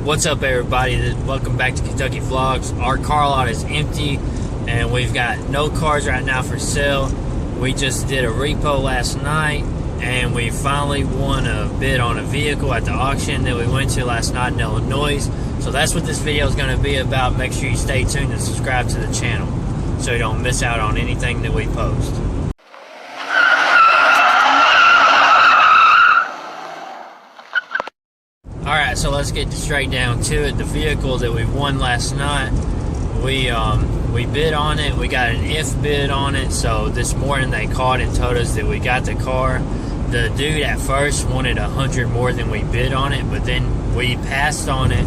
What's up, everybody? Welcome back to Kentucky Vlogs. Our car lot is empty and we've got no cars right now for sale. We just did a repo last night and we finally won a bid on a vehicle at the auction that we went to last night in Illinois. So that's what this video is going to be about. Make sure you stay tuned and subscribe to the channel so you don't miss out on anything that we post. Alright, so let's get straight down to it. The vehicle that we won last night, we bid on it. We got an if bid on it. So this morning they called and told us that we got the car. The dude at first wanted 100 more than we bid on it, but then we passed on it.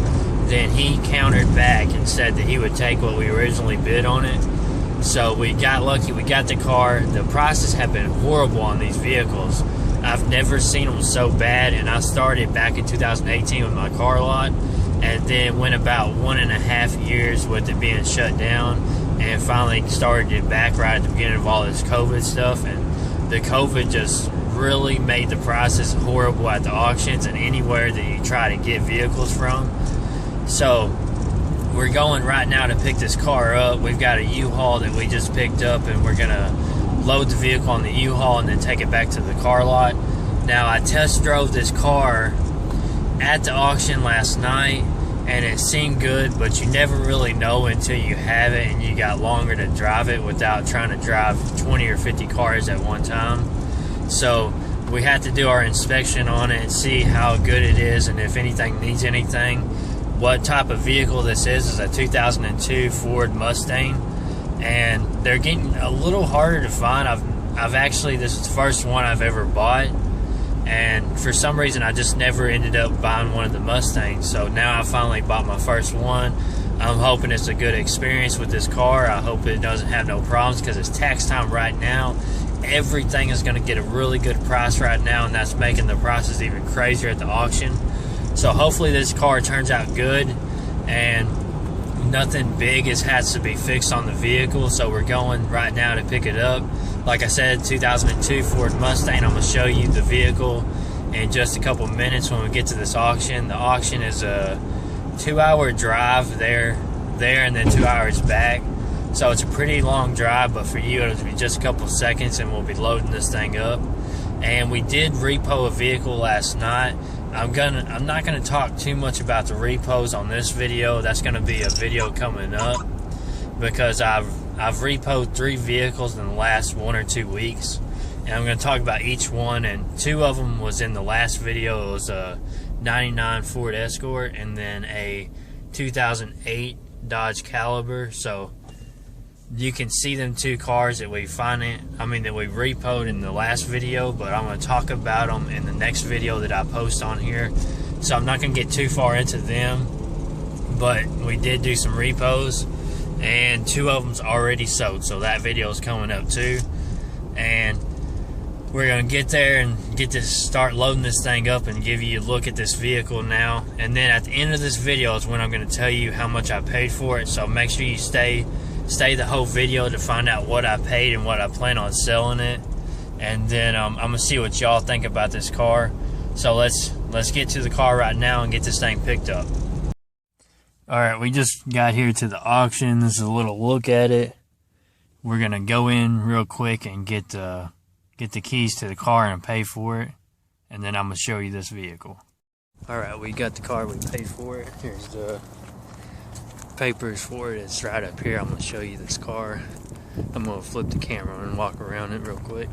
Then he countered back and said that he would take what we originally bid on it. So we got lucky. We got the car. The prices have been horrible on these vehicles. I've never seen them so bad, and I started back in 2018 with my car lot, and then went about 1.5 years with it being shut down, and finally started it back right at the beginning of all this COVID stuff. And the COVID just really made the prices horrible at the auctions and anywhere that you try to get vehicles from. So we're going right now to pick this car up. We've got a U-Haul that we just picked up, and we're gonna load the vehicle on the U-Haul and then take it back to the car lot. Now, I test drove this car at the auction last night and it seemed good, but you never really know until you have it and you got longer to drive it without trying to drive 20 or 50 cars at one time. So we had to do our inspection on it and see how good it is and if anything needs anything. What type of vehicle this is a 2002 Ford Mustang, and they're getting a little harder to find. I've actually, this is the first one I've ever bought, and for some reason I just never ended up buying one of the Mustangs. So now I finally bought my first one. I'm hoping it's a good experience with this car. I hope it doesn't have no problems because it's tax time right now. Everything is going to get a really good price right now, and that's making the prices even crazier at the auction. So hopefully this car turns out good and nothing big has to be fixed on the vehicle. So we're going right now to pick it up. Like I said, 2002 Ford Mustang. I'm going to show you the vehicle in just a couple minutes when we get to this auction. The auction is a 2-hour drive there and then 2 hours back. So it's a pretty long drive, but for you it'll be just a couple seconds and we'll be loading this thing up. And we did repo a vehicle last night. I'm not gonna talk too much about the repos on this video. That's gonna be a video coming up because I've repoed 3 vehicles in the last 1 or 2 weeks, and I'm gonna talk about each one. And 2 of them was in the last video. It was a 99 Ford Escort and then a 2008 Dodge Caliber. So you can see them 2 cars that we that we repoed in the last video, but I'm going to talk about them in the next video that I post on here. So I'm not going to get too far into them, but we did do some repos, and 2 of them's already sold, so that video is coming up too. And we're going to get there and start loading this thing up and give you a look at this vehicle now. And then at the end of this video is when I'm going to tell you how much I paid for it. So make sure you stay the whole video to find out what I paid and what I plan on selling it. And then I'm gonna see what y'all think about this car. So let's get to the car right now and get this thing picked up. Alright, we just got here to the auction. This is a little look at it. We're gonna go in real quick and get the keys to the car and pay for it, and then I'm gonna show you this vehicle. Alright, we got the car, we paid for it. Here's the papers for it. It's right up here. I'm going to show you this car. I'm going to flip the camera and walk around it real quick.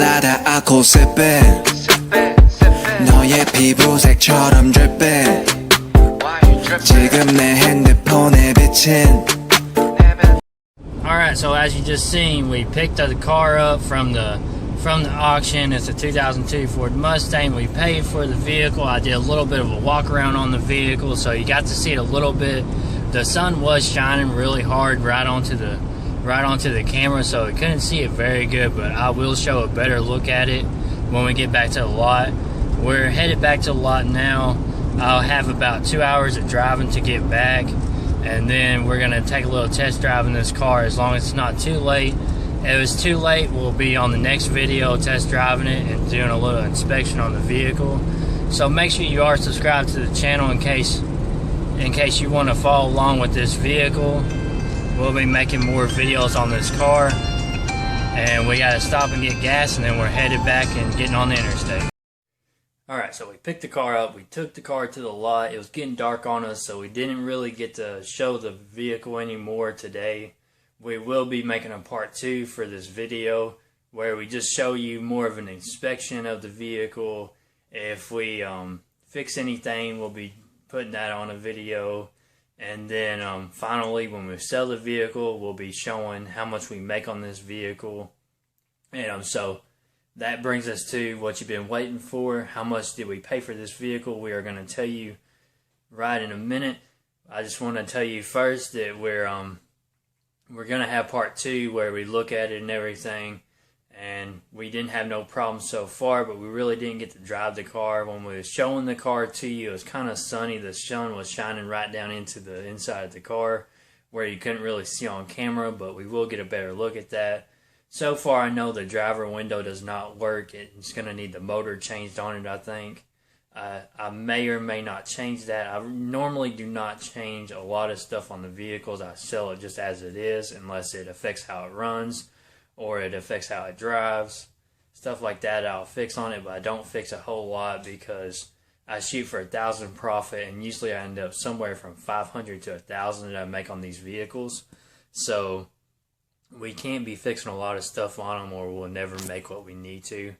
날아 아코세페 너의 피부색처럼 dripping 지금 내 핸드폰에 비친. Alright, so as you just seen, we picked the car up from the auction. It's a 2002 Ford Mustang. We paid for the vehicle. I did a little bit of a walk around on the vehicle, so you got to see it a little bit. The sun was shining really hard right onto the camera, so we couldn't see it very good, but I will show a better look at it when we get back to the lot. We're headed back to the lot now. I'll have about 2 hours of driving to get back, and then we're gonna take a little test drive in this car as long as it's not too late. If it's too late, we'll be on the next video test driving it and doing a little inspection on the vehicle. So make sure you are subscribed to the channel in case you want to follow along with this vehicle. We'll be making more videos on this car, and we gotta stop and get gas, and then we're headed back and getting on the interstate. Alright, so we picked the car up, we took the car to the lot. It was getting dark on us, so we didn't really get to show the vehicle anymore today. We will be making a part 2 for this video where we just show you more of an inspection of the vehicle. If we fix anything, we'll be putting that on a video. And then finally, when we sell the vehicle, we'll be showing how much we make on this vehicle. And so that brings us to what you've been waiting for. How much did we pay for this vehicle? We are going to tell you right in a minute. I just want to tell you first that we're going to have part 2 where we look at it and everything. And we didn't have no problems so far, but we really didn't get to drive the car. When we were showing the car to you, it was kind of sunny. The sun was shining right down into the inside of the car where you couldn't really see on camera, but we will get a better look at that. So far, I know the driver window does not work. It's going to need the motor changed on it, I think. I may or may not change that. I normally do not change a lot of stuff on the vehicles. I sell it just as it is unless it affects how it runs or it affects how it drives. Stuff like that I'll fix on it, but I don't fix a whole lot because I shoot for 1,000 profit, and usually I end up somewhere from 500 to 1,000 that I make on these vehicles. So we can't be fixing a lot of stuff on them, or we'll never make what we need to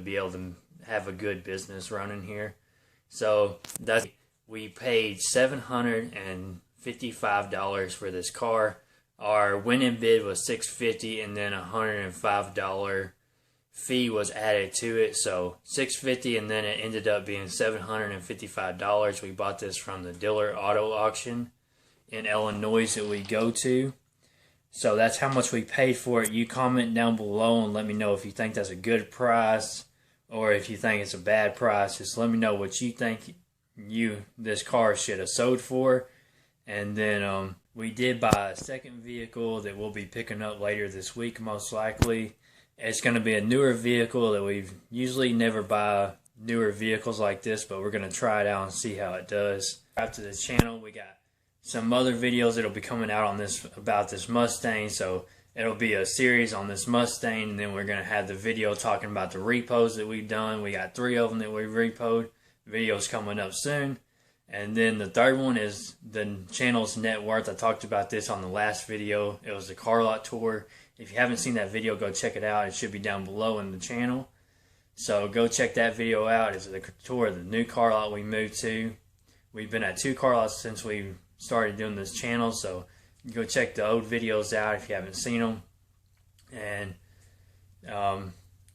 be able to have a good business running here. So we paid $755 for this car. Our winning bid was $650, and then a $105 fee was added to it. So $650, and then it ended up being $755. We bought this from the dealer auto auction in Illinois that we go to. So that's how much we paid for it. You comment down below and let me know if you think that's a good price or if you think it's a bad price. Just let me know what you think this car should have sold for. And then we did buy a second vehicle that we'll be picking up later this week, most likely. It's going to be a newer vehicle that we've usually never buy newer vehicles like this, but we're going to try it out and see how it does. After the channel, we got some other videos that'll be coming out on this about this Mustang. So it'll be a series on this Mustang, and then we're going to have the video talking about the repos that we've done. We got 3 of them that we've repoed. Video's coming up soon. And then the third one is the channel's net worth. I talked about this on the last video. It was the car lot tour. If you haven't seen that video, go check it out. It should be down below in the channel. So go check that video out. It's the tour of the new car lot we moved to. We've been at 2 car lots since we started doing this channel, so go check the old videos out if you haven't seen them. And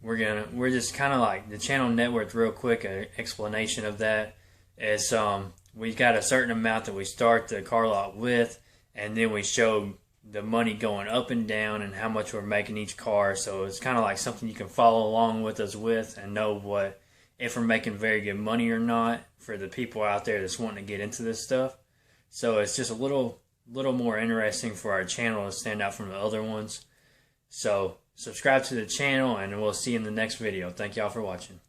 we're just kind of like the channel net worth. Real quick, an explanation of that is we've got a certain amount that we start the car lot with, and then we show the money going up and down and how much we're making each car. So it's kind of like something you can follow along with us with and know if we're making very good money or not for the people out there that's wanting to get into this stuff. So it's just a little more interesting for our channel to stand out from the other ones. So subscribe to the channel, and we'll see you in the next video. Thank y'all for watching.